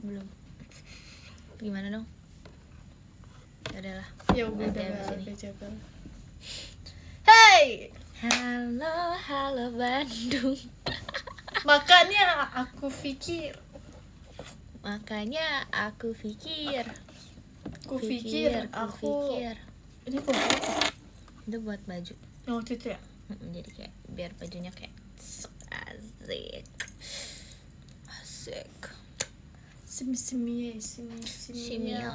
Belum. Gimana dong? Adalah. Ya udah sini. coba. Hey, Halo Bandung. makanya aku pikir aku ini buat apa? Itu buat baju. Waktu itu ya. Jadi kayak biar bajunya kayak asik. Simi Shimia.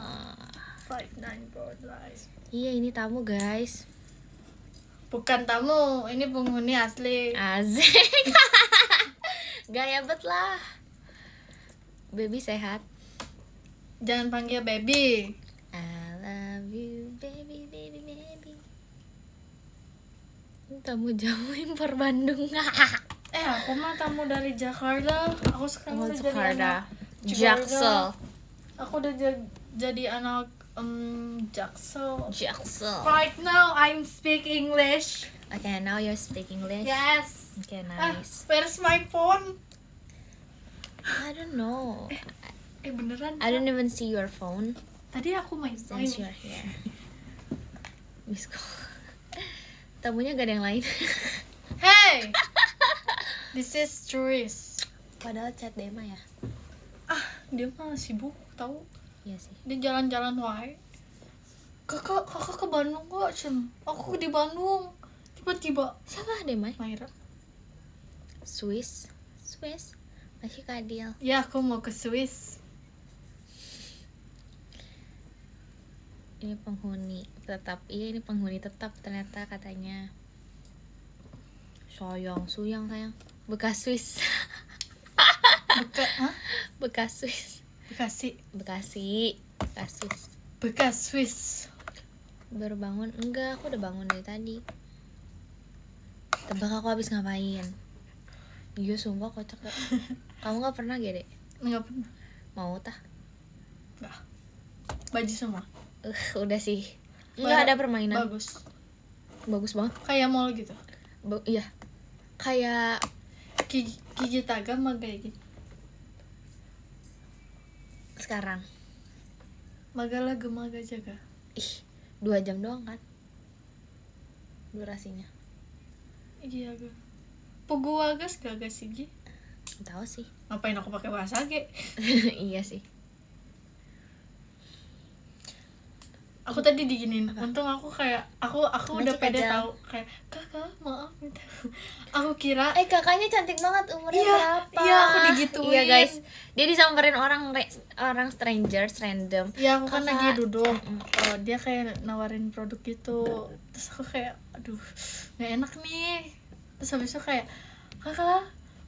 59 broad rice. Iya, ini tamu guys. Bukan tamu, ini penghuni asli. Asik. Gaya bet lah. Baby sehat. Jangan panggil baby. I love you baby. Tamu jauh impor Bandung. Aku mah tamu dari Jakarta. Aku sekarang udah jadi anak Jaksel. Aku udah jadi anak Jaksel. Right now I'm speak English. Okay, now you speak English. Yes. Okay, nice. Where's my phone? I don't know. Beneran? I don't even see your phone Tadi aku main. since you're here. Miss call. Tamunya gak ada yang lain. Hey, this is tourist. Padahal chat Dema ya. Dia mah sibuk tahu. Iya sih. Dia jalan-jalan wae. Kakak ke Bandung kok, Cem. Aku di Bandung. Tiba-tiba Siapa Dema? Maira. Swiss. Masih Kadil. Ya, aku mau ke Swiss. Ini penghuni tetap. Iya, ini penghuni tetap ternyata katanya. Suyang sayang. Bekas Swiss. Bekas Swiss. Bekasi. Swiss. Bekas Swiss. Baru bangun? Enggak, aku udah bangun dari tadi. Tebak aku habis ngapain? Iya, sumpah kocak gak? Kamu gak pernah gede? Enggak pernah. Mau tah? Enggak. Baju semua. Udah sih. Enggak ada permainan. Bagus banget. Kayak mall gitu. Iya. Kayak Gigi Taga mah kayak gitu. sekarang. Magalah gemaga jaga. 2 jam doang kan durasinya. Iya ga. Pugu wagas gak sih Gi? Tahu sih. Ngapain aku pakai bahasa ge? Iya sih. Aku tadi diginin. Untung aku kayak aku udah pede tahu kayak kakak maaf minta. Aku kira Kakaknya cantik banget, umurnya berapa? Iya, aku digituin. Iya guys, dia disamperin orang strangers random. Iya, aku kan Kakak. lagi duduk. Dia kayak nawarin produk gitu. Terus aku kayak aduh, nggak enak nih. Terus habis itu kayak kakak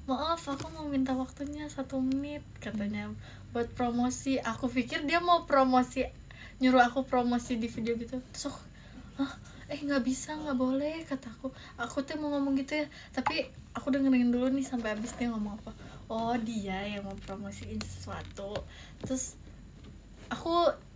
maaf aku mau minta waktunya 1 menit katanya buat promosi. Aku pikir dia mau promosi, nyuruh aku promosi di video gitu. Terus aku nggak bisa, nggak boleh kataku. Aku tuh mau ngomong gitu ya, tapi aku dengerin dulu nih sampai habis dia ngomong apa. Oh, dia yang mau promosiin sesuatu. Terus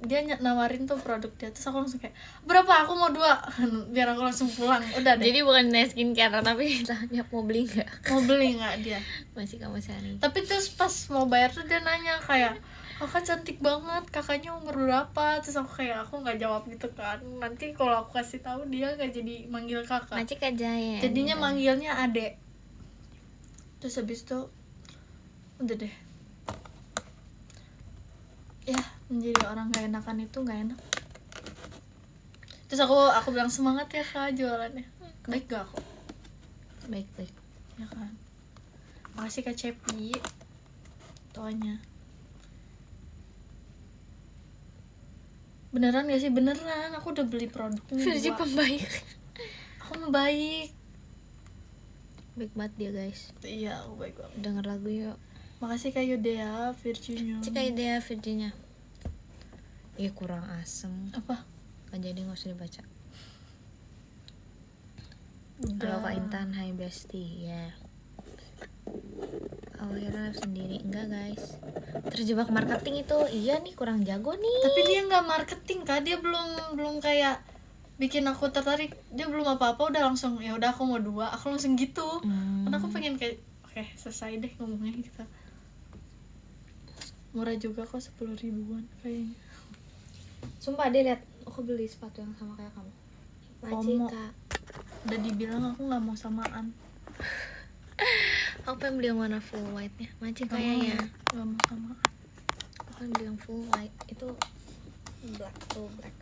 dia nawarin tuh produk dia. Terus aku langsung kayak berapa, aku mau 2 biar aku langsung pulang. Udah deh. Jadi bukan skincare tapi tanya mau beli nggak dia. Masih kamu sehari. Tapi terus pas mau bayar tuh dia nanya kayak kakak cantik banget, kakaknya umur berapa? Terus aku nggak jawab gitu kan. Nanti kalau aku kasih tahu dia nggak jadi manggil kakak. Macik aja ya. Jadinya manggilnya adek. Terus habis itu udah deh. Ya, menjadi orang gak enakan itu gak enak. Terus aku bilang semangat ya kak jualannya. Baik gak aku? Baik. Ya kan. Makasih Kak Cepi. Toanya. Beneran gak sih? Beneran, aku udah beli produknya. Versi pembaik. Aku membaik. Baik banget dia guys. Iya, aku baik banget. Dengar lagu yuk. Makasih Kak Yudea, Virginia. Virginia. Iya, kurang asem. Apa? Kan jadi gak usah dibaca. Halo Kak Intan, hai bestie. Ya. Akhirnya sendiri. Enggak guys, terjebak marketing itu. Iya nih, kurang jago nih. Tapi dia nggak marketing Kak, dia belum kayak bikin aku tertarik. Dia belum apa-apa udah langsung ya udah aku mau 2, aku langsung gitu. Karena aku pengen kayak oke, selesai deh ngomongnya gitu. Murah juga kok, 10 ribuan kayaknya. Sumpah dia lihat aku beli sepatu yang sama kayak kamu. FOMO. Kak. Udah dibilang aku nggak mau samaan. Aku pengen beli yang warna full white-nya. Nggak kayaknya. mau samaan. Aku pengen beli yang full white. Itu black, full black.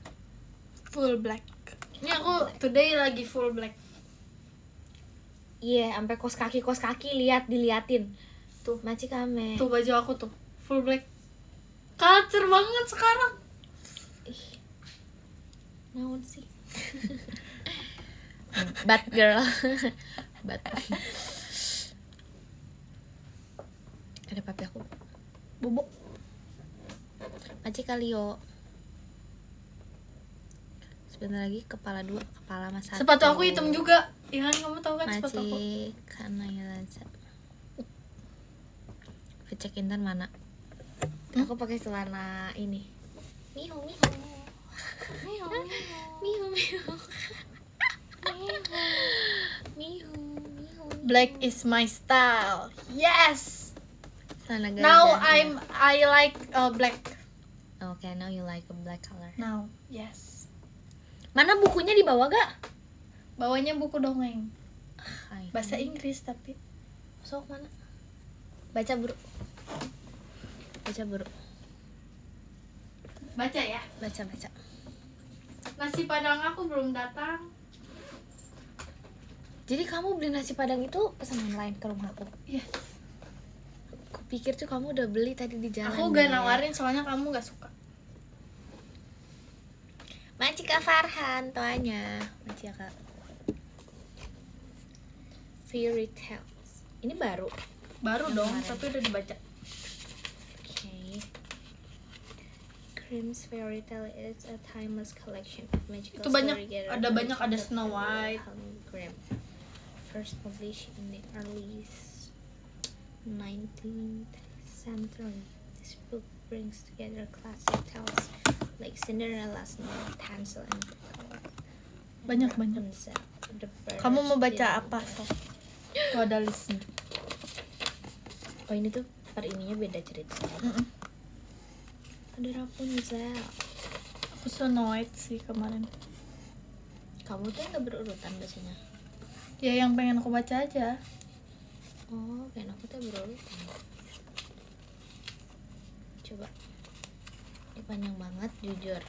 Full black. Ini aku today lagi full black. Iya, sampai kos kaki diliatin. Tuh, Maci kame. tuh baju aku tuh full black. Culture banget sekarang. Ih. Naon sih? Bad girl. Bad. Ada papi aku. Bobok. Maci Kalio. Sebentar lagi kepala 2, kepala mas 1. Sepatu aku hitam juga. Ya kan, kamu tahu kan sepatu aku. Maci karena ya lancar. Cek Intan mana? Aku pakai celana ini. Mihu. Black is my style. Yes. Celana Now gajah, I like black. Okay, now you like a black color. Now, yes. Mana bukunya dibawa gak? Bawanya buku dongeng. Hai. Bahasa Inggris tapi. Sok mana? Baca bro. Baca ya. Baca. Nasi padang aku belum datang. Jadi kamu beli nasi padang itu pesan online ke rumah aku? Yes. Aku pikir tuh kamu udah beli tadi di jalan. Aku gak nawarin soalnya kamu gak suka. Maci Kak Farhan, toanya. Maci Kak. Fairy Tales. Ini baru. Baru Yang dong, kemarin. tapi udah dibaca. Okay. Grimm's Fairy Tale is a timeless collection of magical Itu banyak, story gathered ada from banyak, ada the Snow family White. of Grimm. First published in the early 19th century. This book brings together classic tales like Cinderella, Snow White, Hansel and Gretel. Banyak. Rapunzel, The Kamu mau baca Birds, apa, Sof? Tuh ada listnya. Oh ini tuh per ininya beda cerita. Ada Rapunzel. Aku Snow White sih kemarin. Kamu tuh nggak berurutan biasanya. Ya yang pengen aku baca aja. Oh, kayak aku tuh berurutan. Coba. Ini panjang banget, jujur.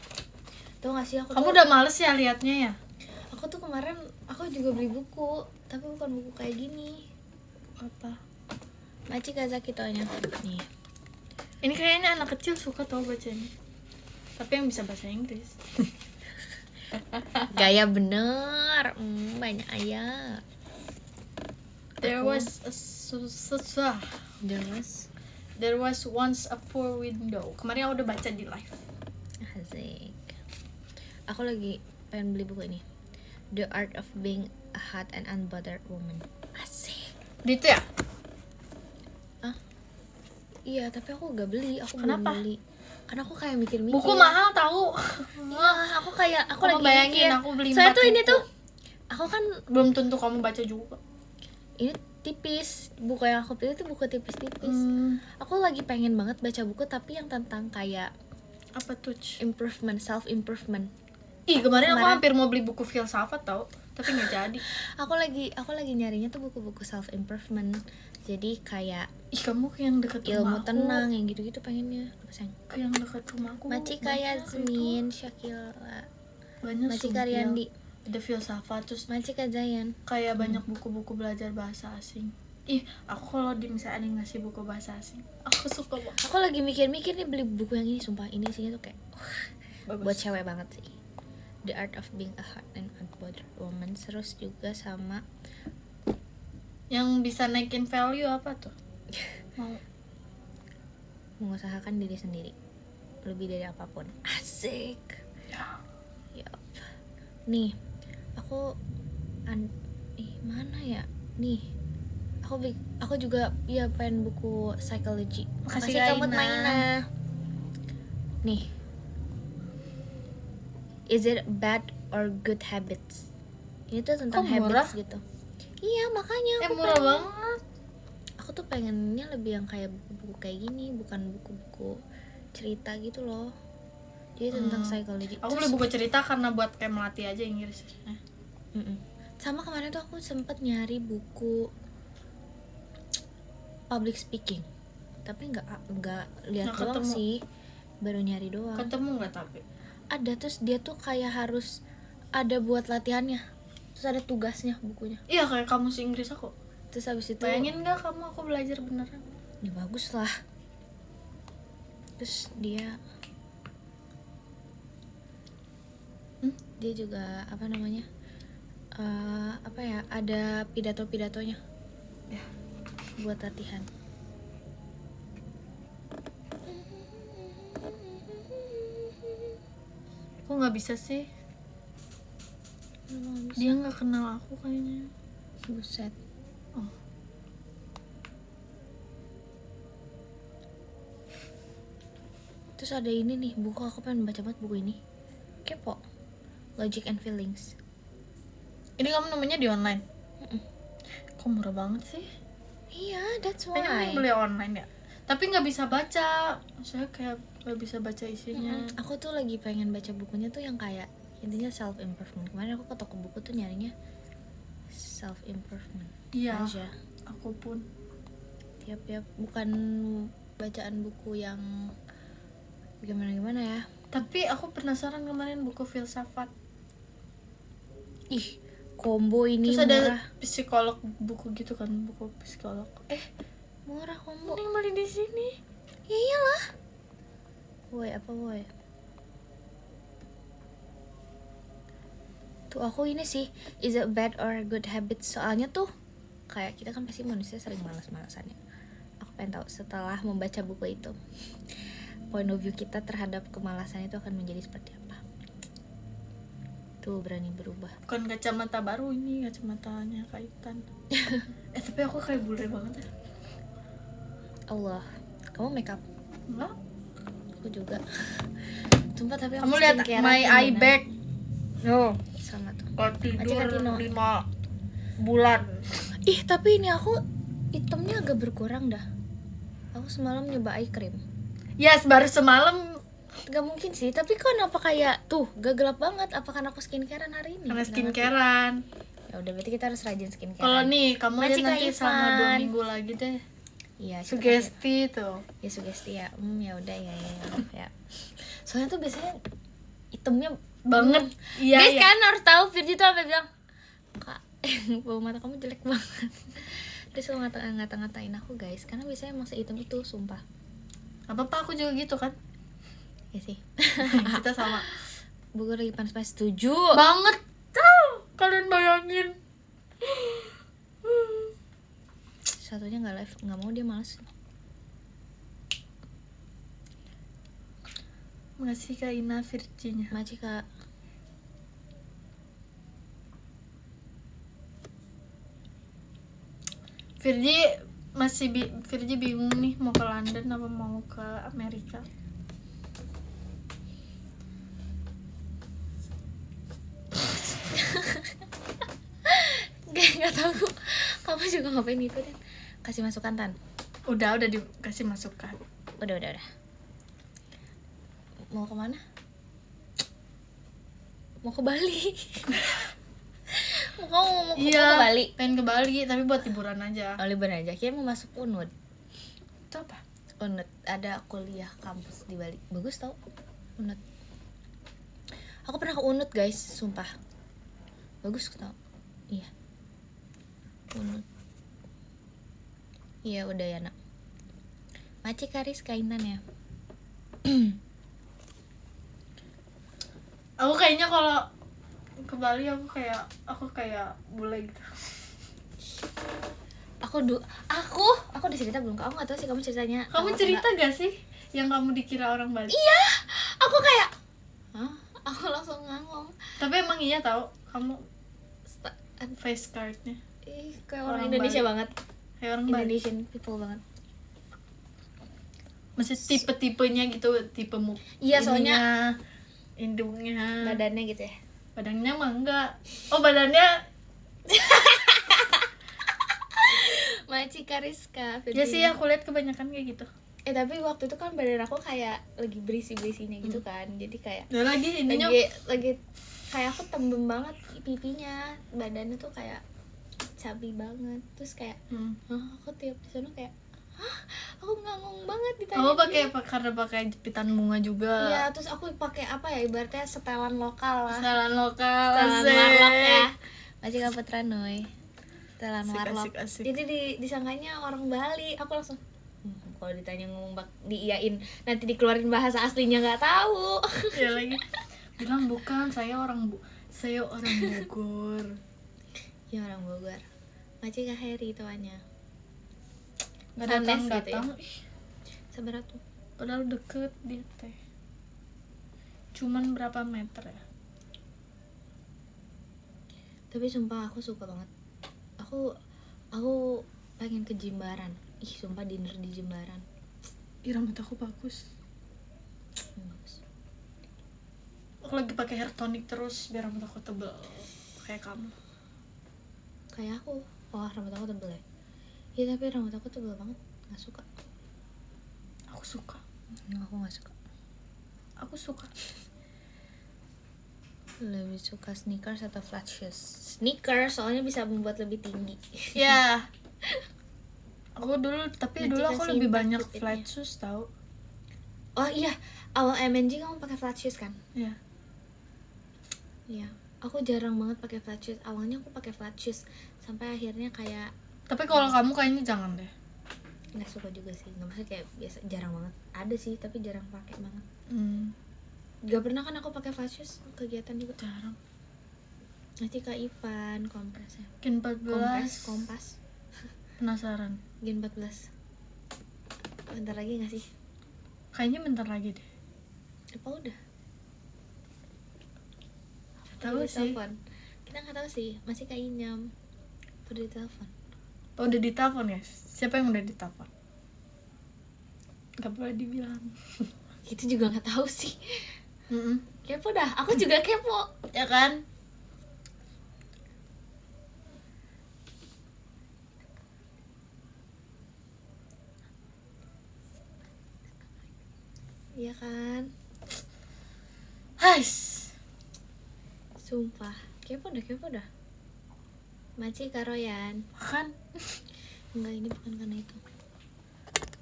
Tuh nggak sih aku Kamu tuh, udah males ya liatnya ya? aku tuh kemarin aku juga beli buku, tapi bukan buku kayak gini. Apa? Maci Kazaki tonya. Nih. Ini kayaknya anak kecil suka tau bacanya. Tapi yang bisa bahasa Inggris. Gaya bener. Banyak ayat. There Aku- was a There was once a poor window. Kemarin aku udah baca di live. Asik. Aku lagi pengen beli buku ini. The Art of Being a Hot and Unbothered Woman. Asik. Gitu ya? Iya, tapi aku gak beli. Aku Kenapa? belum beli. Karena aku kayak mikir-mikir. Buku mahal tahu. Iya, aku Kamu lagi bayangin mikir. aku beli Soalnya 4 tuh ini buku. tuh aku kan Belum tentu kamu baca juga. ini tipis. Buku yang aku pilih tuh buku tipis-tipis. Hmm, Aku lagi pengen banget baca buku tapi yang tentang kayak apa tuh? improvement, self improvement. Ih, kemarin aku Kemarin- hampir mau beli buku filsafat tau, tapi nggak jadi. Aku lagi nyarinya tuh buku-buku self improvement. Jadi kayak Ih, kamu ke yang dekat ilmu rumah aku. tenang yang gitu-gitu pengennya. Apa sayang? Ke yang dekat rumahku. Macika banyak Yasmin, itu. Syakila, Banyak Macika sumpil. Riyandi, Ada filsafat terus Macika Zayan. kayak banyak buku-buku belajar bahasa asing. Ih, aku kalau di misalnya ada yang ngasih buku bahasa asing, aku suka banget. Aku lagi mikir-mikir nih beli buku yang ini, sumpah ini isinya tuh kayak Bagus. buat cewek banget sih. The Art of Being a Hot and Unbothered Woman. Terus juga sama Yang bisa naikin value apa tuh? Mau mengusahakan diri sendiri lebih dari apapun. Asik. ya. Yup. Nih, aku mana ya? Nih. Aku juga ya pengen buku psychology. Makasih, kamu Aina. Maina. Nih. Is it bad or good habits? Ini tuh tentang Kok murah? habits gitu. Iya, makanya aku Murah pengen. banget. Aku tuh pengennya lebih yang kayak buku-buku kayak gini, bukan buku-buku cerita gitu loh. Jadi tentang psikologi. Aku beli buku cerita karena buat kayak melatih aja Inggrisnya. Sama kemarin tuh aku sempet nyari buku public speaking, tapi nggak lihat Nggak doang ketemu. sih, baru nyari doang. Ketemu nggak tapi? Ada, terus dia tuh kayak harus ada buat latihannya, terus ada tugasnya bukunya. Iya kayak kamus Inggris aku. Terus habis itu Bayangin nggak kamu aku belajar beneran? ya bagus lah. Terus dia dia juga apa namanya, apa ya, ada pidato-pidatonya Ya. buat latihan. Aku nggak bisa sih. Dia nggak kenal aku kayaknya. Buset. Oh. Terus ada ini nih, buku aku pengen baca banget buku ini. Kepo. Logic and Feelings. Ini kamu namanya di online? Kok murah banget sih? Iya, that's Kayaknya why. beli online ya. Tapi nggak bisa baca. Saya kayak nggak bisa baca isinya. Aku tuh lagi pengen baca bukunya tuh yang kayak intinya self improvement. Kemarin aku ke toko buku tuh nyarinya self improvement Iya. aja. Aku pun. Tiap bukan bacaan buku yang gimana ya. Tapi aku penasaran kemarin buku filsafat. Ih, combo ini Terus ada murah. psikolog buku gitu kan, buku psikolog. Murah combo. Mending beli di sini. Ya iyalah. Woi, apa woi? Tuh aku ini sih, is it bad or good habit? Soalnya tuh kayak kita kan pasti manusia sering malas-malasan ya. Aku pengen tahu setelah membaca buku itu, point of view kita terhadap kemalasan itu akan menjadi seperti apa. Tuh berani berubah. Bukan kacamata baru ini, kacamatanya kaitan. Tapi aku kayak bule banget ya. Allah, kamu makeup? Enggak? Aku juga. Sumpah tapi aku Kamu lihat skincarean my eye beneran. bag. No. Sama tuh. Kalau tidur Katino. 5 bulan. Ih, tapi ini aku hitamnya agak berkurang dah. Aku semalam nyoba eye cream. Yes, baru semalam. Gak mungkin sih, tapi kenapa kayak tuh gak gelap banget? Apa karena aku skincarean hari ini? Karena Nggak skincarean. ngerti. Ya udah berarti kita harus rajin skincare. Kalau nih, kamu lihat Masih nanti Kak selama 2 Ivan. minggu lagi deh. Iya, kita Sugesti tuh. ya sugesti ya. Ya udah ya ya. Soalnya tuh biasanya hitamnya Banget. Iya, guys iya. kan harus tahu Virgi tuh apa bilang, Kak, bau mata kamu jelek banget. Dia selalu ngata-ngatain aku guys, karena biasanya emang sehitam itu, sumpah. Apa-apa aku juga gitu kan. Ya sih. Kita sama. Buku lagi panas-panas, setuju. Banget. Kalian bayangin. Satunya nggak live, nggak mau, dia males. Makasih Kak Ina Virginya. Maci Kak. Virgi bingung nih mau ke London apa mau ke Amerika. Gak tahu. Kamu juga ngapain itu kan? Kasih masukan Tan. Udah dikasih masukan. Udah. Mau kemana? Mau ke Bali. mau ke Bali. Pengen ke Bali tapi buat liburan aja. Oh, liburan aja. Kira mau masuk UNUD. Itu apa? UNUD ada kuliah kampus di Bali. Bagus tau UNUD. Aku pernah ke UNUD guys, sumpah. Bagus tau. Iya. UNUD. Iya udah ya nak. Maci Karis kainan ya. Aku kayaknya kalau ke Bali aku kayak bule gitu. Aku udah cerita belum? Aku nggak tahu sih kamu ceritanya. Kamu Tahu cerita nggak? gak sih yang kamu dikira orang Bali? Iya, aku kayak, hah? Aku langsung ngomong. Tapi emang iya tahu kamu face cardnya Ih, kayak orang Orang Indonesia Bali. banget. kayak orang Bali. Indonesian people banget. Masih tipe-tipenya gitu, tipe muka. Iya, soalnya hidungnya, badannya gitu ya. badannya mah enggak. Oh, badannya Maci Kariska Ya sih, aku lihat kebanyakan kayak gitu. tapi waktu itu kan badan aku kayak lagi berisi-berisinya gitu kan. Jadi kayak Nah, lagi ininya lagi kayak aku tembem banget pipinya, badannya tuh kayak cabi banget. Terus kayak aku tiap di sana kayak aku nganggung banget ditanya. kamu pakai apa? Karena pakai jepitan bunga juga. Iya, terus aku pakai apa ya, ibaratnya setelan lokal lah. Setelan lokal. Setelan warlock ya. Masih Kaputra Noy. Setelan Asik, warlock. asik, asik. Jadi disangkanya orang Bali. Aku langsung kalau ditanya ngomong diiyain, nanti dikeluarin bahasa aslinya nggak tahu. Ya lagi bilang bukan, saya orang Bogor. Ya orang Bogor. Maci Kak Heri tuanya. Nggak Sandes datang. gitu ya. Seberat tuh. Padahal deket dia teh. Cuman berapa meter ya? Tapi sumpah aku suka banget. Aku pengen ke Jimbaran. Ih, sumpah dinner di Jimbaran. Ih, rambut aku bagus. Bagus. Aku lagi pakai hair tonic terus biar rambut aku tebel kayak kamu. Kayak aku. Oh, rambut aku tebel ya. Iya, tapi rambut aku tebel banget. Nggak suka. Aku suka. Aku nggak suka. Aku suka. Lebih suka sneakers atau flat shoes? Sneakers soalnya bisa membuat lebih tinggi. Ya. Aku dulu, tapi Nanti dulu aku kasihin lebih banyak jepitnya. flat shoes tau. Oh iya, awal MNG kamu pakai flat shoes kan? Iya. Iya. Aku jarang banget pakai flat shoes. Awalnya aku pakai flat shoes sampai akhirnya kayak Tapi kalau kamu kayaknya jangan deh. nggak suka juga sih. Nggak, maksudnya kayak biasa, jarang banget. Ada sih tapi jarang pakai banget. Gak pernah kan aku pakai flat shoes kegiatan juga. Jarang. Nanti Kak Ivan kompresnya. Gen 14. Kompas. Penasaran. Gen 14. Bentar lagi nggak sih? Kayaknya bentar lagi deh. Apa udah? Tahu Udah sih. ditelepon. Kita nggak tahu sih. Masih Kak Inyam. Udah ditelepon. Oh, udah ditelepon ya? Siapa yang udah ditelepon? Gak boleh dibilang. Itu juga nggak tahu sih. Mm-mm. Kepo dah. Aku juga kepo. Ya kan? Iya kan? Hais. Sumpah. Kepo dah. Maci Karoyan. Kan? Enggak, ini bukan karena itu.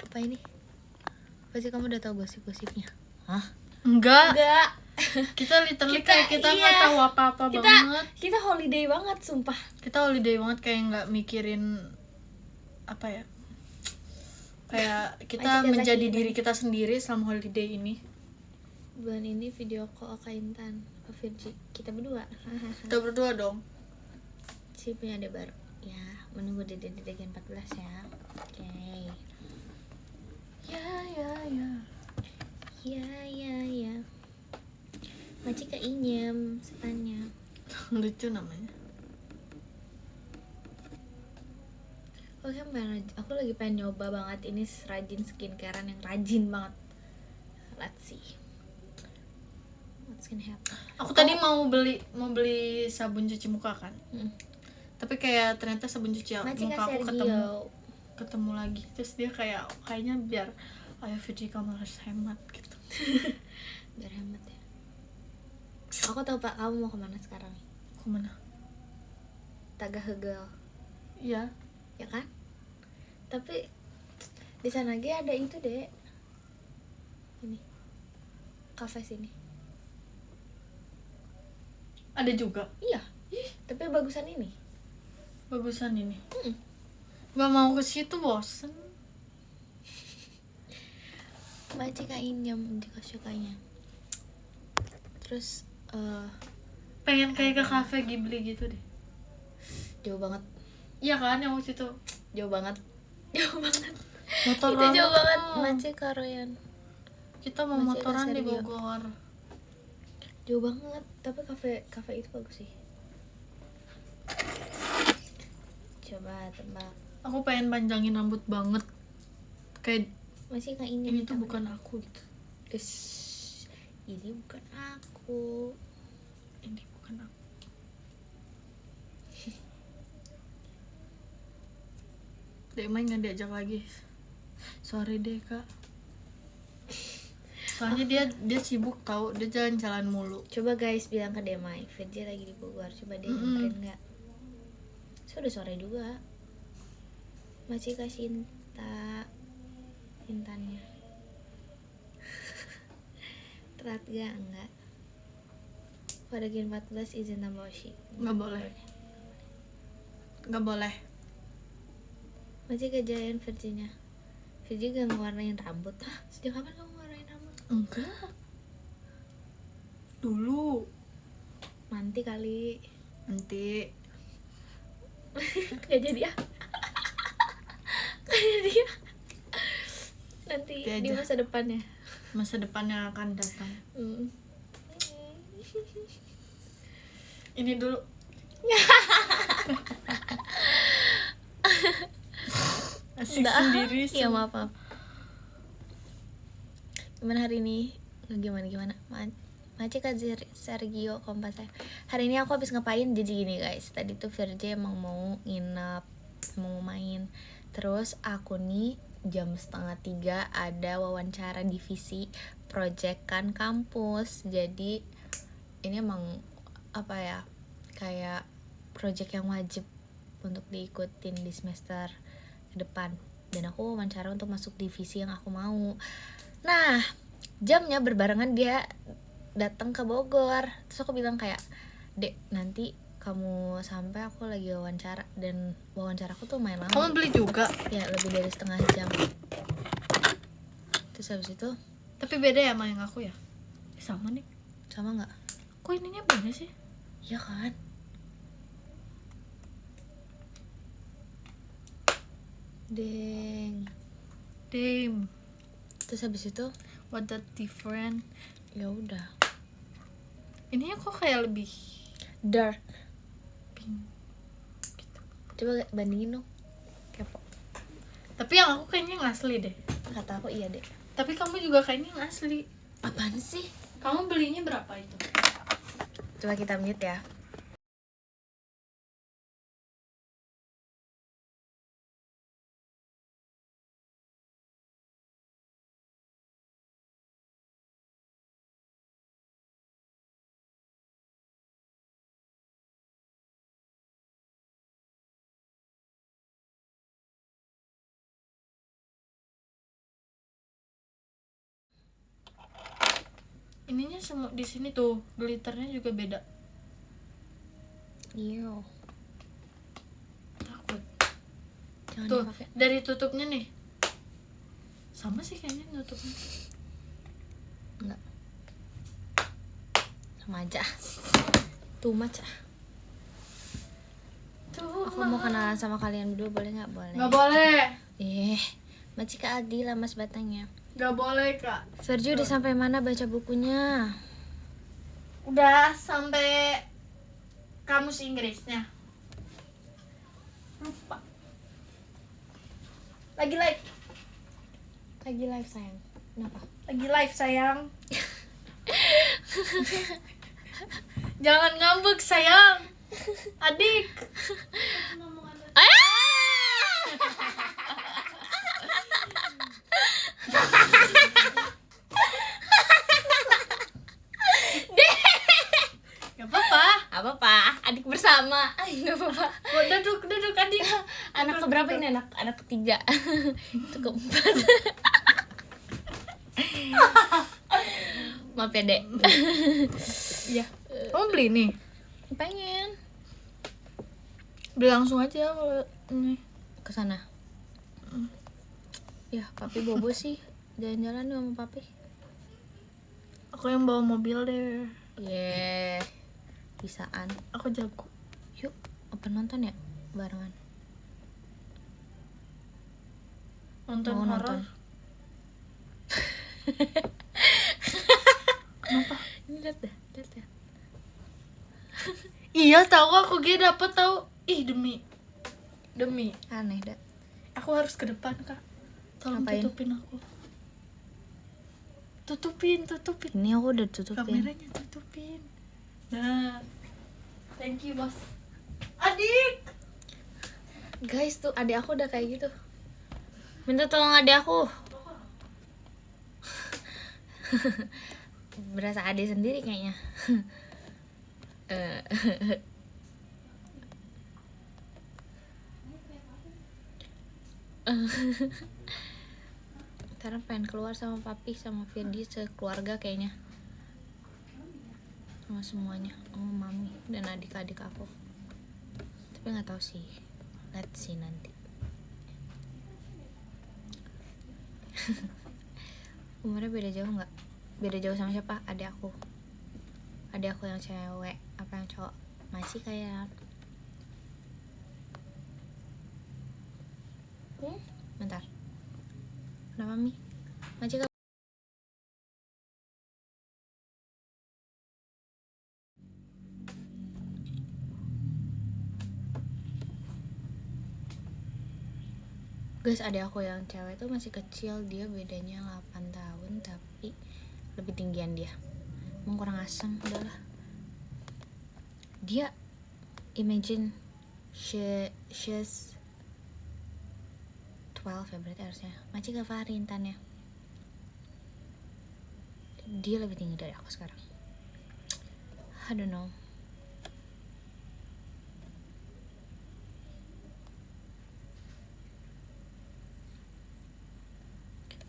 Apa ini? Pasti kamu udah tahu gosip-gosipnya. Hah? Enggak. Enggak. Kita literally Kita- kayak kita nggak iya. tahu apa-apa banget. Kita holiday banget, sumpah. Kita holiday banget, kayak nggak mikirin apa ya. Kayak kita Masih kayak menjadi sakit. diri kita sendiri selama holiday ini. Bulan ini video call Kak Intan, Virgi. Kita berdua. Kita berdua dong. Si punya ada baru. Ya, menunggu Dede Gen 14 ya. Oke. Ya. Ya. Maci Kak Inyam, setanya. Lucu namanya. Aku lagi pengen nyoba banget ini rajin skincarean yang rajin banget. Let's see. What's gonna happen? Aku tadi mau beli sabun cuci muka kan. Tapi kayak ternyata sabun cuci Maci muka Kak aku Sergio. ketemu lagi. Terus dia kayaknya biar ayo Fitri kamu harus hemat gitu. Biar hemat ya. Aku tahu Pak, kamu mau kemana sekarang? Kemana? Tagahegel, Iya. ya kan? Tapi di sana lagi ada itu deh. Ini kafe sini. Ada juga. Iya. Tapi bagusan ini. Bagusan ini. Gak mau ke situ, bosen. Maci Kak Inyam jika sukanya. Terus Pengen kayak ke cafe Ghibli gitu deh. jauh banget. Iya kan, yang waktu itu Jauh banget. motoran. Itu jauh banget. Maci Karoyan. Kita mau Masih motoran ada di Sergio. Bogor. Jauh banget. Tapi kafe itu bagus sih. Coba tebak. Aku pengen panjangin rambut banget. Kayak Masih Kak Inyam. ini tuh bukan aku gitu. Ini bukan aku. Ini bukan aku. Dek Mai nggak diajak lagi. Sorry deh kak. Soalnya dia sibuk tahu, dia jalan-jalan mulu. Coba guys bilang ke Demai, Virja lagi di Bogor, coba dia nyamperin nggak? Sudah sore juga. Masih kasih Intannya. Telat gak? Enggak. Pada Gen 14 izin tambah Oshi. Nggak boleh. Nggak boleh. Masih kerjain Virginya. Virgi gak ngewarnain rambut. Sejak kapan kamu ngewarnain rambut? Enggak. Dulu. Nanti kali. Nanti. Gak jadi ya. Gak jadi ya. Nanti Nanti di aja. masa depannya. Masa depan yang akan datang. Ini dulu. Asik sendiri sih. Iya maaf. Gimana hari ini? Gimana? Mace Kak Sergio kompas saya. Hari ini aku habis ngapain? Jadi gini guys, tadi tuh Virja emang mau nginep, mau main. Terus aku nih jam 2:30 ada wawancara divisi proyekan kampus. Jadi ini emang apa ya, kayak project yang wajib untuk diikutin di semester ke depan. Dan aku wawancara untuk masuk divisi yang aku mau. Nah, jamnya berbarengan dia datang ke Bogor. Terus aku bilang kayak, Dek, nanti kamu sampai aku lagi wawancara. Dan wawancara aku tuh main lama. Kamu beli juga? Ya, lebih dari setengah jam. Terus habis itu Tapi beda ya sama yang aku ya? Sama nih. sama gak? Kok ininya beda sih? Iya kan? Deng. Damn. Terus habis itu What the different? ya udah Ininya kok kayak lebih dark. pink. Coba bandingin dong. Kepo. Tapi yang aku kayaknya yang asli deh. Kata aku iya deh. Tapi kamu juga kayaknya yang asli. Apaan sih? Kamu belinya berapa itu? Coba kita mute ya. Ininya semua di sini tuh, glitternya juga beda. Iyo. Takut. Jangan Tuh, dipakai. dari tutupnya nih. Sama sih kayaknya tutupnya. Enggak. Sama aja. Too much ah. Tuh, Aku mau kenalan sama kalian berdua, boleh nggak? Boleh. nggak boleh. Macika Adi lah mas batangnya. Nggak boleh kak. Virgi udah sampai mana baca bukunya? Udah sampai kamus Inggrisnya. Lupa. Lagi live. Lagi live sayang. Kenapa? Lagi live sayang. Jangan ngambek sayang. Adik. Gak apa-apa. Apa adik bersama. Nggak apa-apa. Oh, duduk adik. Anak keberapa ini? Anak ketiga. Itu keempat. Maaf ya dek. Iya. Kamu beli nih? Pengen Beli langsung aja kalau ini. kesana. Ya papi bobo sih jalan-jalan sama papi. Aku yang bawa mobil deh. Bisaan. Aku jago. Yuk apa nonton ya barengan? Nonton Mau horor. Kenapa? Ini lihat dah. Iya tahu aku dapet tahu. Ih demi Aneh dah. aku harus ke depan kak. Tolong Ngapain? tutupin aku. Tutupin. Ini aku udah tutupin. Kameranya tutupin. Nah, thank you bos. Adik. Guys, tuh adik aku udah kayak gitu. Minta tolong adik aku. Berasa adik sendiri kayaknya. Karena pengen keluar sama papi sama Firdi sekeluarga kayaknya, sama semuanya, sama mami dan adik-adik aku. Tapi nggak tahu sih, let's see nanti. Umurnya beda jauh nggak? Beda jauh sama siapa? Adik aku yang cewek, apa yang cowok? Masih kayak bentar. Kenapa Mi? Masih guys, adik aku yang cewek tuh masih kecil, dia bedanya 8 tahun tapi lebih tinggian dia. Emang kurang asem, udahlah. Dia imagine she's 12 ya berarti harusnya. Masih ke Farintannya. Dia lebih tinggi dari aku sekarang. I don't know.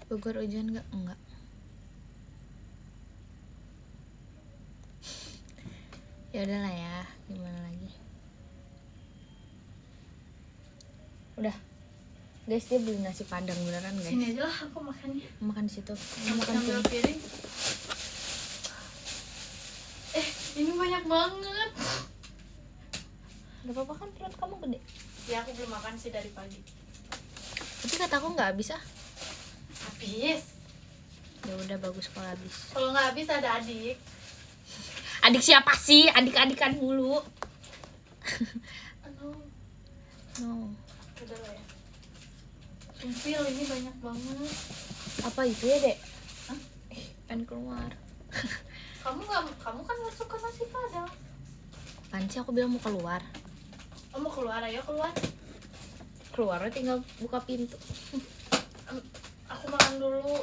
Bogor hujan nggak? Enggak. Ya udahlah ya, gimana lagi? Udah. Guys, dia beli nasi padang beneran guys. Sini aja lah aku makannya. Makan di situ. Makan Makan ambil piring. Ini banyak banget. Gak apa-apa kan, perut kamu gede. Ya aku belum makan sih dari pagi. Tapi kata aku nggak habis ah. Habis. Ya udah, bagus kalau habis. Kalau nggak habis ada adik. Adik siapa sih? Adik-adikan mulu. Aduh, No. udah lah ya. Sumpil ini banyak banget. Apa itu ya, Dek? Hah? Pengen keluar. Kamu kan nggak suka nasi padang. Apaan sih, aku bilang mau keluar. Oh, mau keluar, ayo keluar. Keluarnya tinggal buka pintu. Aku makan dulu.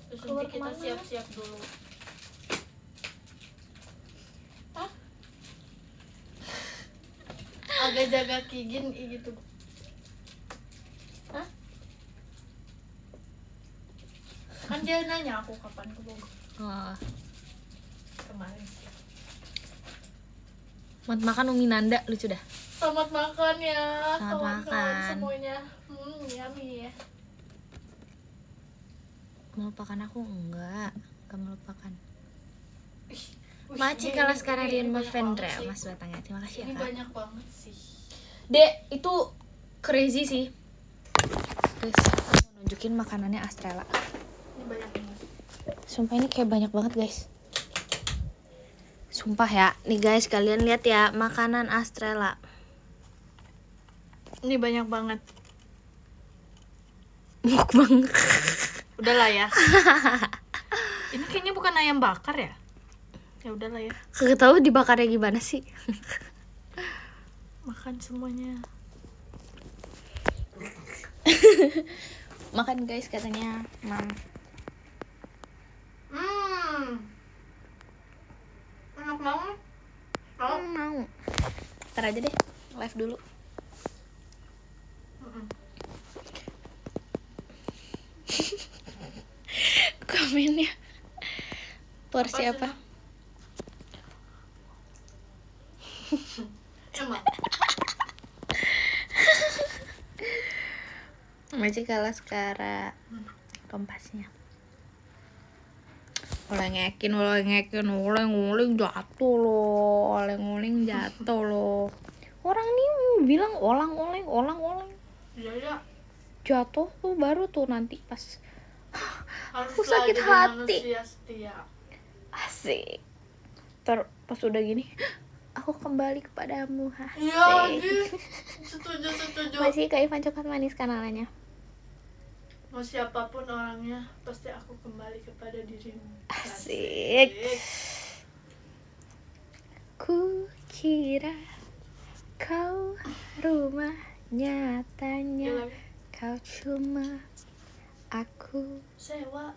Terus Keluar nanti kita kemana? siap-siap dulu. Hah? Agak jaga Kigin gitu. Hah? Kan dia nanya aku kapan ke Bogor. Oh. Kemarin sih. Mau makan Umi Nanda, lucu dah. Selamat makan ya Selamat kawan-kawan makan. semuanya. Yummy ya. Melupakan aku? Enggak melupakan. Wih, Maci ini- kalah ini- sekarang ini di Mbak banyak Vendra, banget sih. Mas Batangnya. Terima kasih Ini ya, Kak. banyak banget sih. Dek, itu crazy sih. Guys, aku mau nunjukin makanannya Astrella. Ini banyak banget. Sumpah ini kayak banyak banget, guys. Sumpah ya. Nih guys, kalian lihat ya, makanan Astrella. Ini banyak banget. Mukbang. Udahlah ya. Ini kayaknya bukan ayam bakar ya? Ya udahlah ya. Kagak tahu dibakarnya gimana sih. Makan semuanya. Makan guys katanya, Mam. Enak banget. Mau. Ntar aja deh, live dulu. Komennya. Porsi Apa apa? Emang. Masih kalah sekarang. Kompasnya. Oleng-ngekin oleng-oleng jatuh loh. Oleng-oleng jatuh loh. Orang nih bilang olang-oleng. Iya ya. Jatuh tuh baru tuh nanti pas Harus Aku sakit lagi hati. manusia setia. asik. Pas udah gini, aku kembali kepadamu. Iya, Asik. setuju. Masih Kak Ivan Coklat Manis kanalnya. Mau siapapun orangnya, pasti aku kembali kepada dirimu. Asik. Ku kira kau rumah nyatanya Gila. kau cuma aku. Sewa.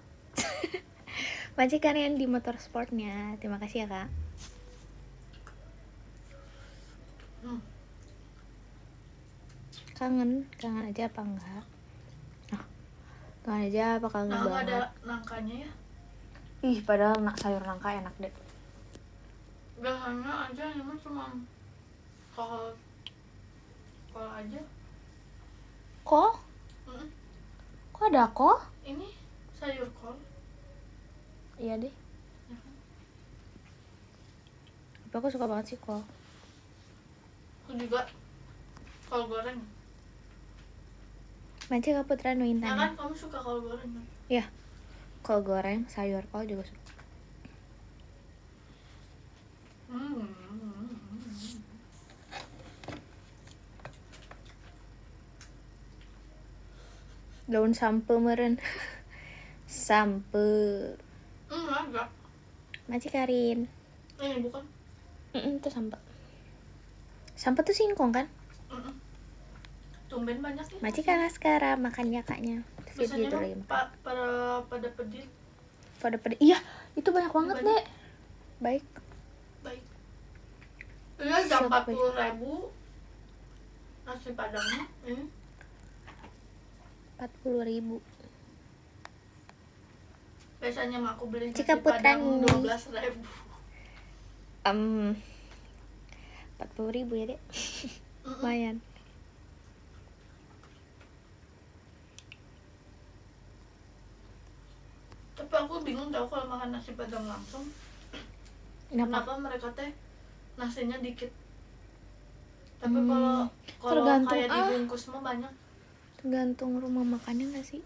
Majikan yang di motorsportnya, terima kasih ya kak. Kangen aja apa enggak? Ah, kangen aja apa kangen Nah, nggak ada banget? nangkanya ya. Ih, padahal sayur nangka enak deh. Biasanya aja ini mah cuma kol aja. Kok? Mm-mm. Kok ada kok? Ini sayur kol. Iya deh. Ya kan? Tapi aku suka banget sih kok. Aku juga kol goreng. Manci Kak Putra nu Ya Intan. kan kamu suka kol goreng kan? Iya. Kol goreng, sayur kol juga suka. Daun sampe meren. Sampe. Enggak. Manci Karin. Ini bukan. Itu sampe. Sampe tuh singkong kan? Mm-mm. Tumben banyak ya. Maci sekarang makannya kaknya. Biasanya Video mah lagi makan. pada pedit. Pada iya itu banyak banget Banyak. deh. Baik. Baik. Iya jam Siapa 40.000 nasi padangnya. Ini 40.000. biasanya mah aku beli nasi Cika Putra padang nih. 12.000. 40.000 ya dek. Lumayan. Tapi aku bingung tau kalau makan nasi padang langsung. Kenapa? Kenapa mereka teh nasinya dikit. Tapi Hmm, kalau tergantung, kayak dibungkus mah banyak. Tergantung rumah makannya nggak sih?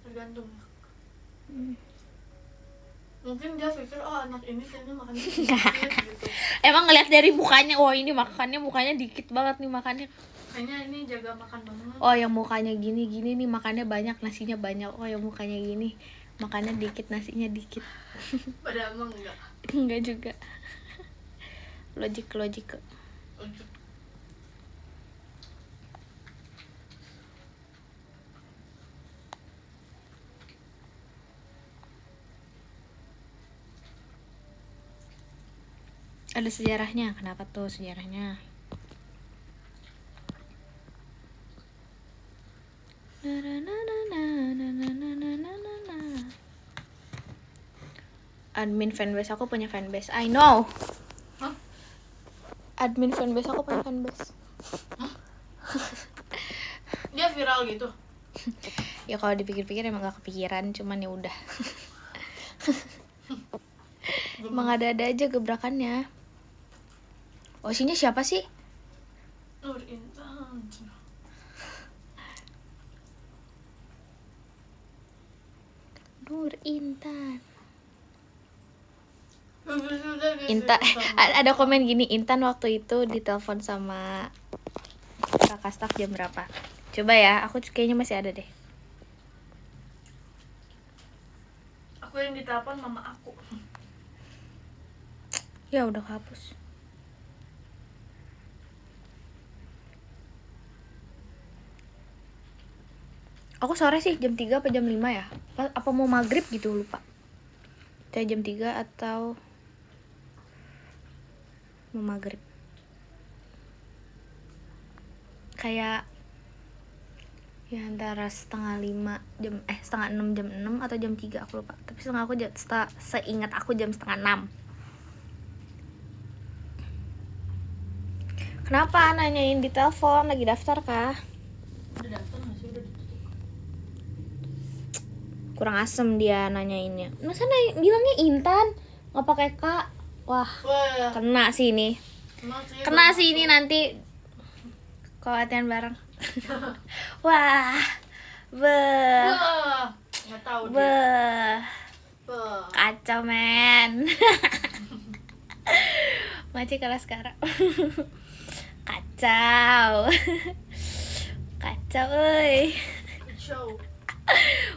Tergantung. Hmm. Mungkin dia pikir oh anak ini kayaknya makannya dikit gitu. Emang ngeliat dari mukanya, oh ini mukanya dikit banget nih makannya. Kayaknya ini jaga makan banget. Oh yang mukanya gini nih makannya banyak, nasinya banyak. Oh yang mukanya gini makannya dikit, nasinya dikit. Padahal emang enggak. Enggak juga. Logik. Lanjut. Ada sejarahnya. Kenapa tuh sejarahnya? Admin fanbase aku punya fanbase. I know. Hah? Admin fanbase aku punya fanbase. Dia viral gitu. Ya kalau dipikir-pikir emang gak kepikiran, cuman ya udah. Emang ada-ada aja gebrakannya. Oh, sini siapa sih? Nur Intan. Nur Intan. Sudah, Intan ada komen gini, Intan waktu itu ditelepon sama kakak staff jam berapa? Coba ya, aku kayaknya masih ada deh. Aku yang ditelepon mama aku. Ya udah kehapus. Aku sore sih jam 3 apa jam 5 ya? Apa mau maghrib gitu lupa. Kayak jam 3 atau mau maghrib. Kayak ya antara setengah 6 jam 6 atau jam 3 aku lupa. Tapi seingat aku jam setengah 6. Kenapa nanyain di telepon? Lagi daftar kah? Udah daftar nggak sih? Udah ditutup. Kurang asem dia nanyainnya. Masa bilangnya Intan? Nggak pakai Kak? Wah, Wah, kena sih ini. masih Kena sih ini nanti kalau latihan bareng. Wah. Wah, nggak tahu dia. Wah. Kacau men. Maci kelas sekarang. Kacau. Kacau euy. Show.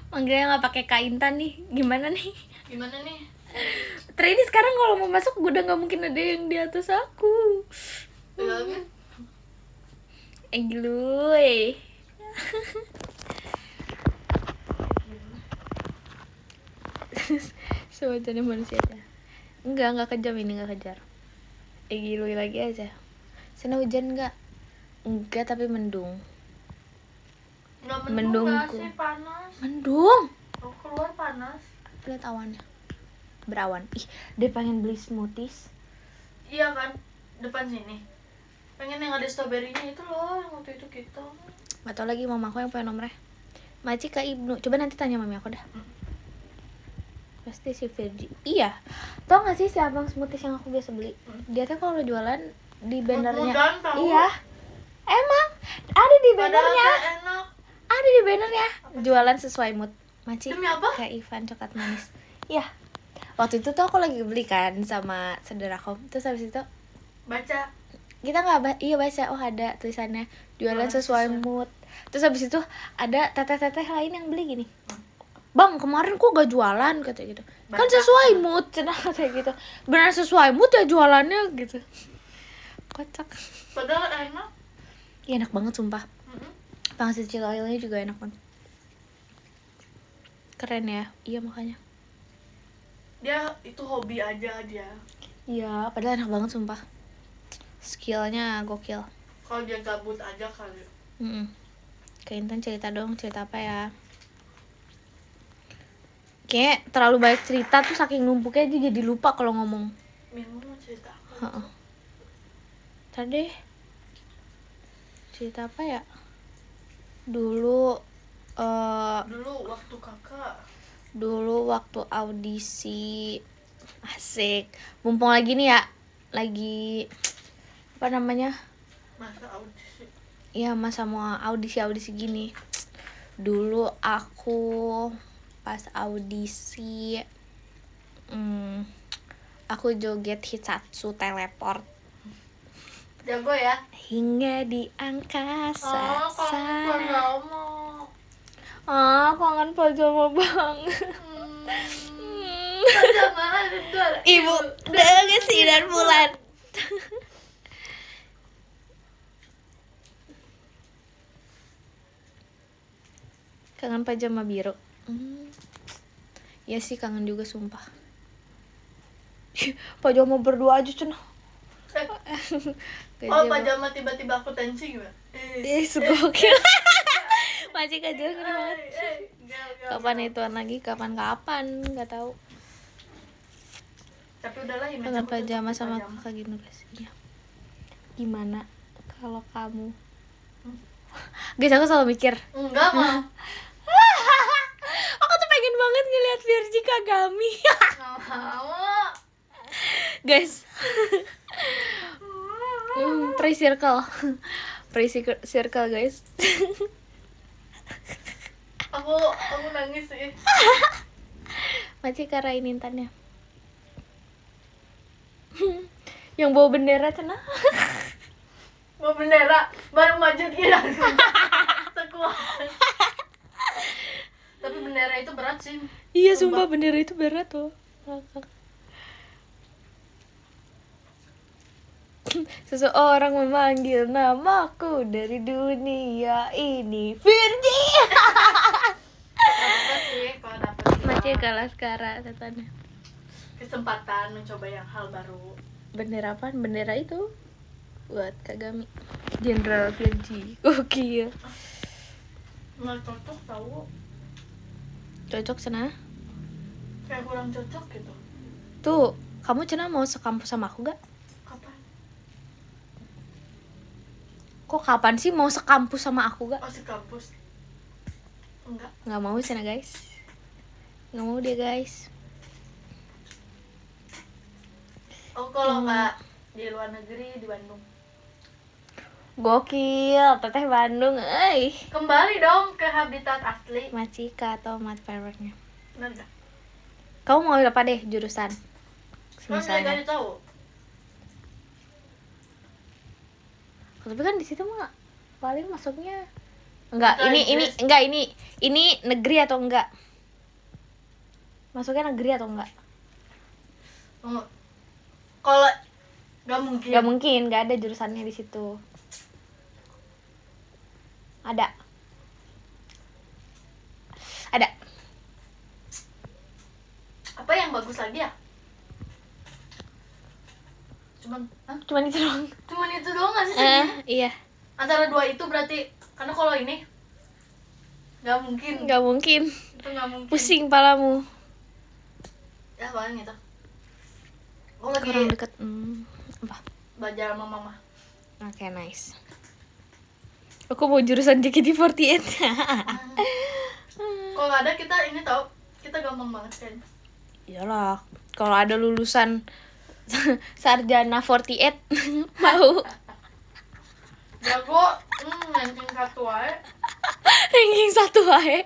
Manggilnya nggak pakai Kak Intan nih. Gimana nih? Gimana nih? Ini sekarang kalau mau masuk udah nggak mungkin ada yang di atas aku. Bilangnya Gluy. Sewajarnya manusia aja. Enggak kejam ini, enggak kejar. Gluy lagi aja. Sana hujan enggak? Enggak, tapi mendung. Nggak Mendung nggak ku. sih, panas. Mendung. Aku keluar panas. Lihat awannya. Berawan. Ih, dia pengen beli smoothies. Iya kan, depan sini. Pengen yang ada stroberinya itu loh, yang waktu itu kita. Gak tau lagi mama aku yang punya nomornya. Maci ke Ibnu. Coba nanti tanya mami aku dah. Pasti si Virgi. Iya. Tau gak sih si abang smoothies yang aku biasa beli? Dia tuh kalau jualan di bannernya. Mudah-mudahan tahu. Iya. Emang ada di Padahal bannernya. gak enak. Ada di bannernya. Jualan sesuai mood. Maci. Demi apa? Kayak Ivan coklat manis. Iya. Waktu itu tuh aku lagi beli kan sama saudaraku. Terus habis itu Baca. kita nggak iya baca, oh ada tulisannya jualan sesuai mood. Terus habis itu ada teteh-teteh lain yang beli gini, bang kemarin kok gak jualan kata gitu. Kan sesuai mood cenah kata gitu. Benar sesuai mood ya jualannya gitu. Kocak. Padahal enak. Iya enak banget sumpah. Pangsit chili oilnya juga enak banget. Keren ya. Iya makanya. Dia itu hobi aja dia. Iya padahal enak banget sumpah. Skillnya gokil. Kalau dia gabut aja kali. Kayak Intan cerita dong, cerita apa ya? Kayak terlalu banyak cerita tuh saking numpuknya dia jadi lupa kalau ngomong. Minggu mau cerita apa? Heeh. Tadi cerita apa ya? Dulu waktu kakak. Dulu waktu audisi. Asik. Mumpung lagi nih ya, lagi apa namanya? Masa audisi. Iya, masa mau audisi gini. Dulu aku pas audisi aku joget Hitsatsu teleport. Jago ya? Hingga di angkasa sana. Kangen Kangen pajama banget. Pajama ada Ibu dengan sinar bulan. Kangen pajama biru. Ya sih kangen juga sumpah. Pajama berdua aja cenah. Pajama tiba-tiba aku tensi gimana? Gokil. Masih kejauhan banget. Kapan ituan lagi? Kapan? Nggak tahu. Tapi udahlah image Kangen aku pajama tetap sama pajama. kakak Gino guys. Iya. Gimana kalau kamu? Guys aku selalu mikir. Enggak mau. Aku tuh pengen banget ngeliat Virgi Kagami. Nggak mau. Guys. Pray circle guys. Aku nangis sih. Masih karain Intannya. Yang bawa bendera cenah. Mau bendera baru maju hilang. Sekuat. Tapi bendera itu berat sih. Iya sumpah bendera itu berat loh. Seseorang memanggil namaku dari dunia ini. Virgi. Apa sih kalau dapet Masih kalah sekarang setannya. kesempatan mencoba yang hal baru. Bendera apaan? Bendera itu buat Kagami. Jenderal Virgi. Gokil. Nggak cocok tahu. Cocok cenah. Kayak kurang cocok gitu. Tuh, kamu cenah mau sekampus sama aku gak? Kapan? Kok kapan sih mau sekampus sama aku gak? Masih kampus. Enggak. Nggak mau cenah guys. Nggak mau dia guys. Oh kalau nggak di luar negeri, di Bandung. Gokil, teteh Bandung, Kembali dong ke habitat asli. Macika atau mat favorite-nya. Bener nggak? Kamu mau apa deh jurusan? Kan saya Misalnya. kasih tahu. Tapi kan di situ mah paling masuknya enggak, Bahasa ini negeri atau enggak? Masuknya negeri atau enggak? Kalau nggak mungkin. Gak mungkin, gak ada jurusannya di situ. Ada. Ada. Apa yang bagus lagi ya? Cuman itu doang. Cuman itu doang gak sih sedihnya? Iya. Antara dua itu berarti, karena kalau ini nggak mungkin. Nggak mungkin. Itu nggak mungkin. Pusing palamu. Ya paling itu. Aku lagi Kurang deket. Apa? belajar sama mama. Oke, nice. Aku mau jurusan JKT48. Kalau nggak ada kita ini tau, kita gampang banget kayaknya. Iyalah, kalau ada lulusan sarjana 48 mau Jago, ranking 1 aja. ranking 1 aja.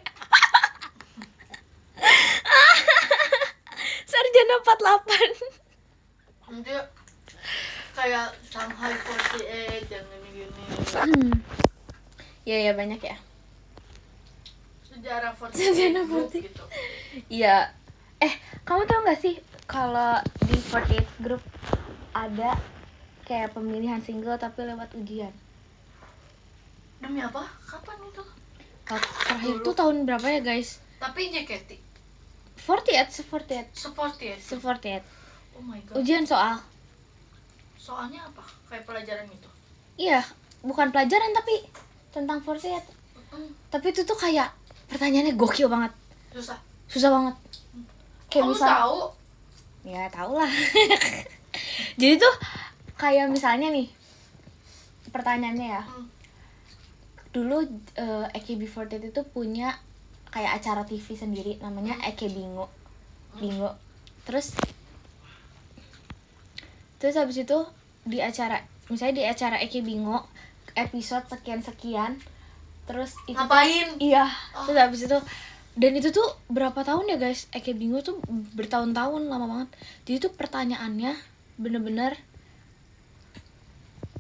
Sarjana 48. Nanti kayak Shanghai 48 yang gini-gini. Iya banyak ya. Sejarah 48 Sejarah group 48. gitu. Iya. Kamu tau gak sih kalau di 48 group ada kayak pemilihan single tapi lewat ujian? Demi apa? Kapan itu? Terakhir tuh tahun berapa ya guys? Tapi JKT 48. 48. Oh my god. Ujian soal. Soalnya apa? Kayak pelajaran itu. Iya, bukan pelajaran tapi tentang 48. Tapi itu tuh kayak pertanyaannya gokil banget. Susah banget. Kayak Kamu tahu? Ya tau lah. Jadi tuh kayak misalnya nih pertanyaannya ya. Dulu AKB48 itu punya kayak acara TV sendiri namanya AKB Bingo. Terus habis itu di acara AKB Bingo episode sekian terus itu Ngapain? Iya. Terus habis itu dan itu tuh berapa tahun ya guys? AKB Bingo tuh bertahun-tahun, lama banget. Jadi tuh pertanyaannya bener-bener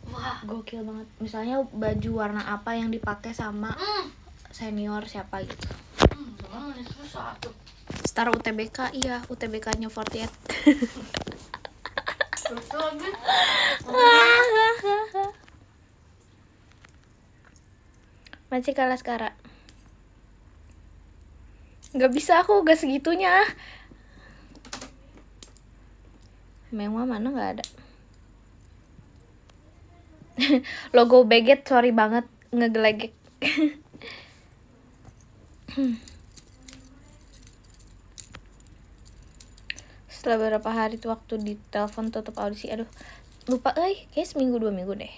Wah, gokil banget. Misalnya baju warna apa yang dipakai sama senior siapa gitu. Sama manis susah tuh. Star UTBK, iya UTBK-nya 48. Terus lagi. Masih kalah sekarang. Gak bisa aku, gak segitunya. Mewah mana gak ada. Logo Beget, sorry banget ngegelegek. Setelah beberapa hari tuh waktu ditelepon tutup audisi, aduh lupa, kayak seminggu 2 minggu deh.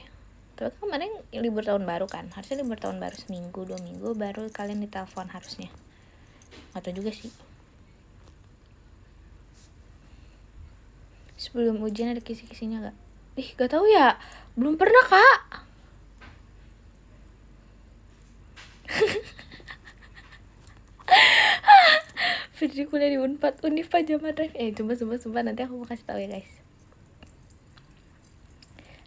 Tapi kemarin libur tahun baru kan, harusnya libur tahun baru seminggu 2 minggu baru kalian ditelepon harusnya. Atau juga sih. Sebelum ujian ada kisi-kisinya gak? Gak tahu ya, belum pernah kak. Fitri kuliah di Unpad, Univ Pajama Drive. Sumpah nanti aku mau kasih tahu ya guys.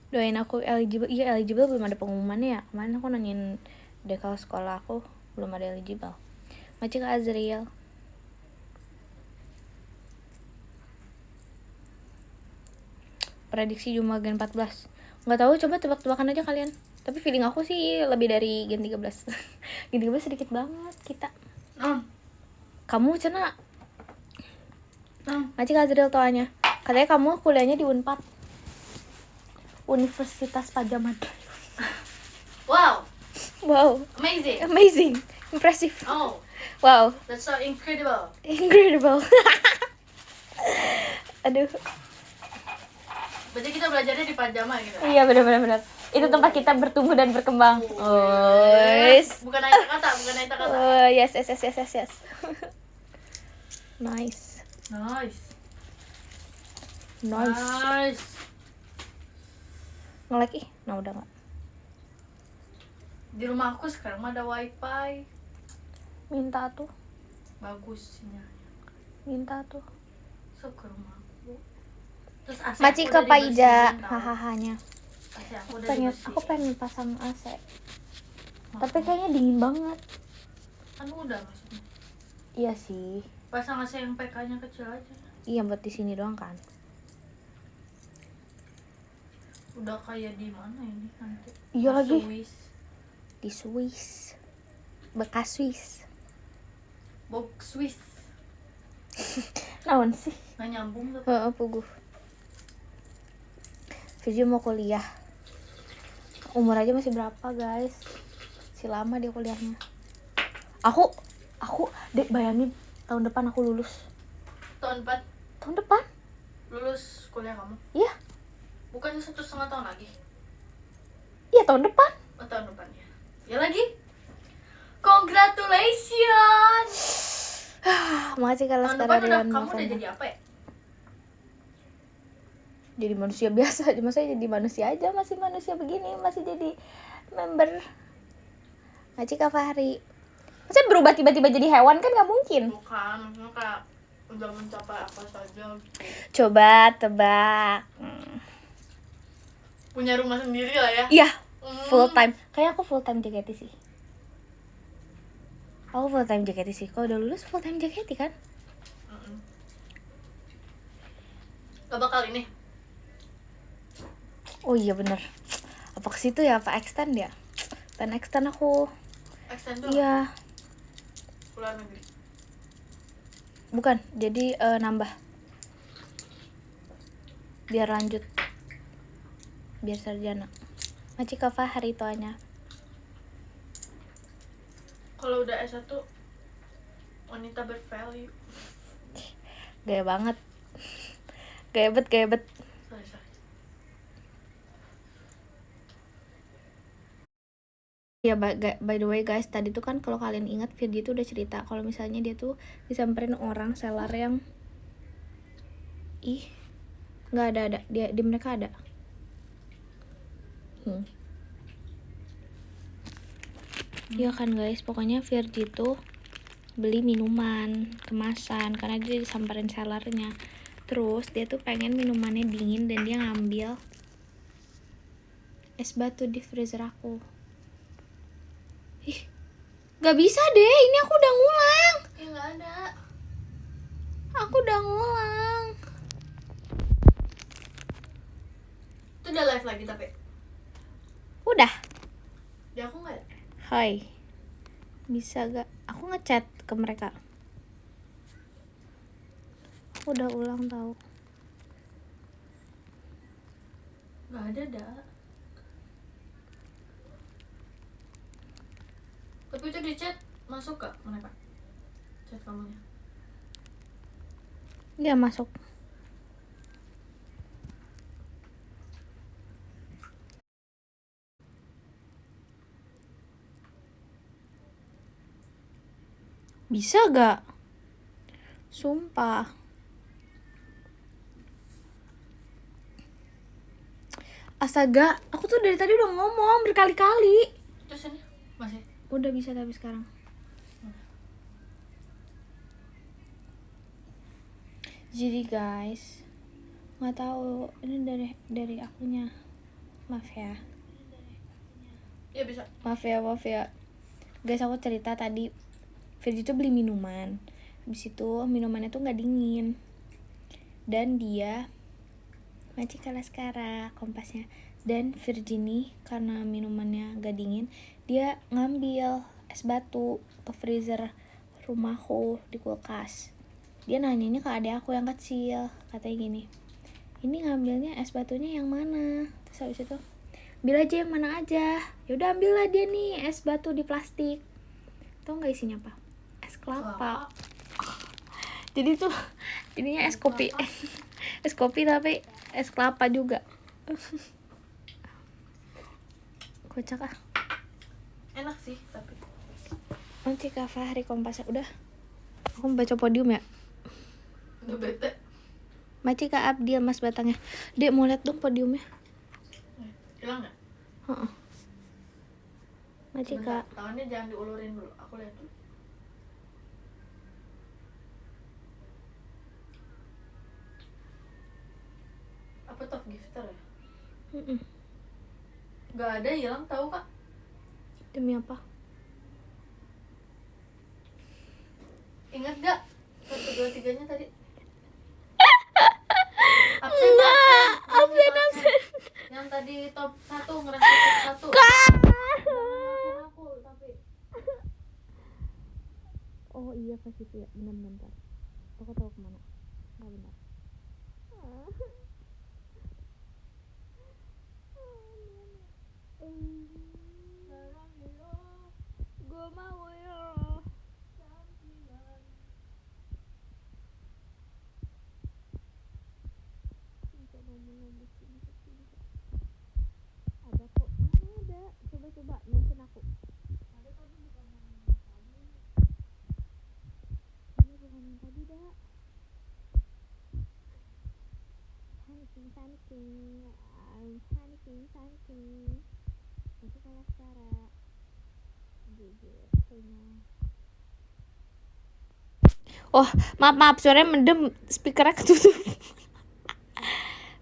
Doain aku eligible. Iya eligible, belum ada pengumumannya ya. Kemarin aku nanyain dekal sekolah aku, belum ada eligible. Macam ke Azriel. Prediksi jumlah Gen 14 nggak tahu, coba tebak-tebakan aja kalian. Tapi feeling aku sih lebih dari Gen 13. Gen 13 sedikit banget kita. Kamu cina Macik Azriel toanya. Katanya kamu kuliahnya di Unpad, Universitas Pajama Drive. Wow, amazing, impressive. Wow, That's so incredible. Aduh. Berarti kita belajarnya di Pajama gitu. Iya benar. Itu tempat kita bertumbuh dan berkembang. Bukan naik kata. Yes. Nice. Nge-lag nah udah nggak. Di rumah aku sekarang ada wifi. Minta tuh. Bagus sinyalnya. Minta tuh. So ke rumah aku. Terus AC Maci aku ke udah Paida, dibersihin, tau. hahahanya. AC aku udah dibersihin. Aku pengen pasang AC. Tapi kayaknya dingin banget. Kan udah maksudnya. Iya sih. Pasang AC yang PK-nya kecil aja. Iya buat di sini doang kan. Udah kayak di mana ini nanti? Iya lagi. Swiss. di Swiss, bekas Swiss. Box Swiss. Naon sih? Nggak nyambung tuh. Puguh. Virgi mau kuliah. Umur aja masih berapa guys? Si lama dia kuliahnya. Aku dek bayangin tahun depan aku lulus. Tahun 4 Tahun depan? lulus kuliah kamu? Iya. Bukannya 1,5 tahun lagi? Iya tahun depan. Oh, tahun depan ya. Ya lagi. Congratulations. Makasih kalau Tahun depan sekarang udah dengan kamu udah jadi apa ya? jadi manusia biasa. Maksudnya jadi manusia aja, masih manusia begini, masih jadi member. Ngaji Kak Fahri. Maksudnya berubah tiba-tiba jadi hewan kan nggak mungkin. Bukan, maksudnya kayak udah mencapai apa saja gitu. Coba tebak. Punya rumah sendiri lah ya. Iya, full time. Kayak aku full time JKT sih. Aku full time JKT sih. Kalau udah lulus full time JKT kan? Gak bakal ini. Oh iya bener. Apa ke situ ya? Apa extend ya? Pengen extend aku. Extend tuh Iya. luar negeri. Bukan, jadi nambah. Biar lanjut. Biar sarjana. Ngaji Kak Fahri toanya. Kalau udah S1 wanita bervalue. Gaya banget. Gaya bet. Sorry. Ya by the way guys, tadi tuh kan kalau kalian ingat Virgi tuh udah cerita kalau misalnya dia tuh disamperin orang seller yang nggak ada dia di mereka ada. Iya kan guys, pokoknya Virgi tuh beli minuman kemasan karena dia disamperin sellernya. Terus dia tuh pengen minumannya dingin dan dia ngambil es batu di freezer aku. Gak bisa deh, ini aku udah ngulang. Ya nggak ada. Aku udah ngulang. Itu udah live lagi tapi. Udah. Di aku nggak ada. Hai. Bisa gak? Aku ngechat ke mereka. Aku udah ulang tau. Nggak ada dah. Tapi itu di chat masuk gak mereka? Chat kamunya. Dia masuk. Bisa gak? Sumpah. Astaga, aku tuh dari tadi udah ngomong berkali-kali. Terus ini masih? Udah bisa tapi sekarang. Jadi guys, nggak tahu ini dari akunya. Maaf ya. Iya bisa. Maaf ya. Guys, aku cerita tadi Virgi tuh beli minuman. Habis itu minumannya tuh nggak dingin. Dan dia Maci Kalaskara kompasnya. Dan Virgi nih karena minumannya gak dingin, dia ngambil es batu ke freezer rumahku di kulkas. Dia nanyanya ke adik aku yang kecil, katanya gini, ini ngambilnya es batunya yang mana? Terus habis itu, ambil aja yang mana aja. Yaudah ambillah dia nih es batu di plastik. Tau gak isinya apa? Es kelapa. Jadi tuh jadinya es kopi. Es kopi tapi es kelapa juga. Kocak ah. Enak sih tapi. Nanti Kak Fahri Kompas udah. Aku mau baca podium ya. Udah bete. Maci Kak Abdil Mas Batangnya. Dek mau lihat dong podiumnya. Hilang nggak? Heeh. Maci Kak. Tangannya jangan diulurin dulu. Aku lihat dulu. Apa top gifter ya? Gak ada, hilang tahu kak? Demi apa? Ingat gak? 1, 2, 3-nya tadi? Absen. Yang tadi top 1 ngerasa top 1. Kak. Aku ke situ ya, bentar. Aku tahu kemana. Nggak benar. Gue mau ya. Ada kok, mana ada? Coba mention aku. Ada tapi bukan yang tadi. Ini bukan yang tadi, dah. Panicking. I'm panicking. Masuk kelas Sarah. Jujur, kayaknya. Oh, maaf, suaranya mendem, speakernya ketutup.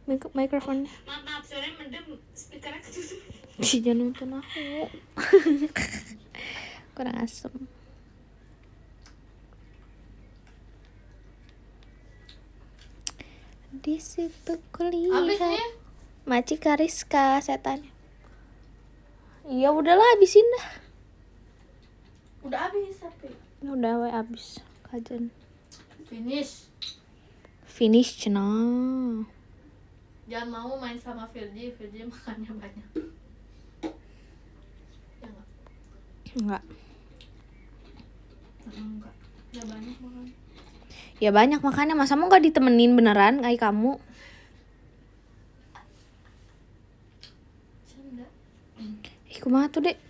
Mikrofon. Maaf, suaranya mendem, speakernya ketutup. Jangan nonton aku. Kurang asem. Di situ kulihat. Habis nih? Maci Kariska setannya. Iya udahlah, habisin dah. Udah habis tapi. Udah habis kajian. Finish cina. Jangan mau main sama Virgi makannya banyak. Ya enggak? Enggak. Ya banyak makan. Ya banyak makannya, masa mau gak ditemenin beneran kayak kamu? Canda. Kumaha tuh dek.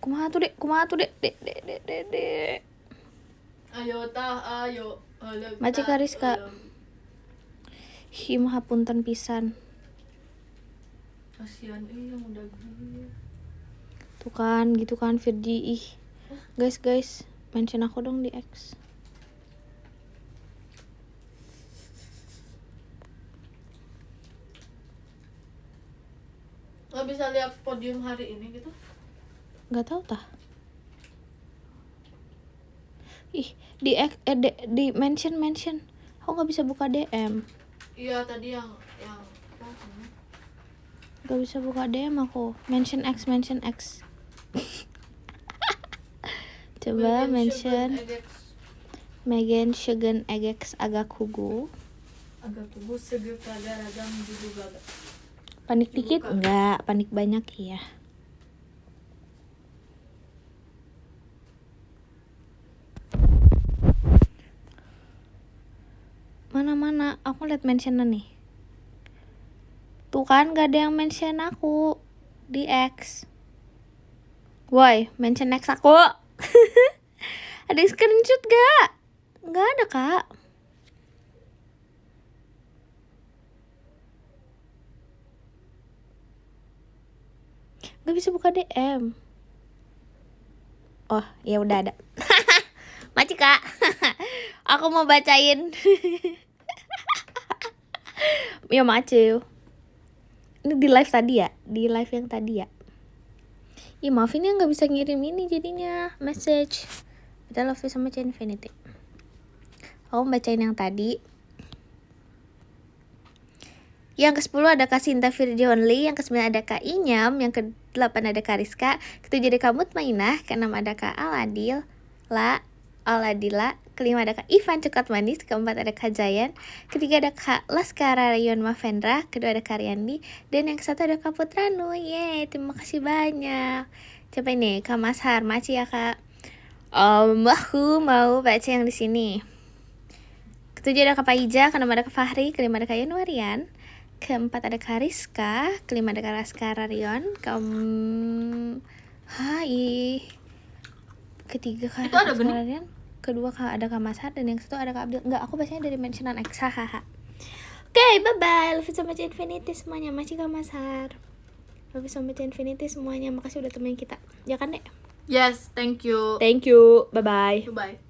Dek. Ayo. Maci Kariska. Hi maha punten pisan. Kasihan yang udah gede. Tuh kan, gitu kan Virgi. Ih. Guys, mention aku dong di X. Nggak bisa lihat podium hari ini gitu? Nggak tahu tah. Ih, di mention. Aku nggak bisa buka DM. Iya tadi yang Nggak bisa buka DM aku. Mention X. Coba mention Megan Sugan Egex agak kugu seger kagak ragam juga gak. Panik dikit? Enggak, panik banyak iya. Mana? Aku liat mentionan nih. Tuh kan gak ada yang mention aku di X. Woi, mention X aku. Ada screenshot gak? Gak ada kak. Gak bisa buka DM. Oh, ya udah ada. Maci kak. Aku mau bacain. Ya maci. Ini di live tadi ya? Di live yang tadi ya? Ih maafin ya gak bisa ngirim ini jadinya message. Kita love you sama Infinity. Aku bacain yang tadi. Yang ke-10 ada Kak Sinta Virgi Only, yang ke-9 ada Kak Inyam, yang ke-8 ada Kak Rizka, ke-7 ada Kak Mutmainah, ke-6 ada Kak Aladila, ke-5 ada Kak Ivan Cekat Manis, ke-4 ada Kak Jayan, ke-3 ada Kak Laskara Rayon Mavendra, ke-2 ada Kak Riyandi, dan yang ke-1 ada Kak Putranu. Yeay, terima kasih banyak. Coba ini Kak Mashar, maci ya Kak. Aku mau baca yang di sini. Ke-7 ada Kak Paija, ke-6 ada Kak Fahri, ke-5 ada Kak Yanuarian, ke-4 ada Kak Rizka, ke-5 ada Kak Laskara Rayon, ke-3 Kak Laskara Rayon, ke-2 ada Kak Mashar, dan yang ke-1 ada Kak Abdil. Enggak, aku bacanya dari mentionan X. Oke, bye-bye. Love you so much Infinity semuanya. Maci Kak Mashar. Love you so much Infinity semuanya. Makasih udah temenin kita. Ya kan, Dek? Yes, thank you. Thank you. Bye-bye. Bye.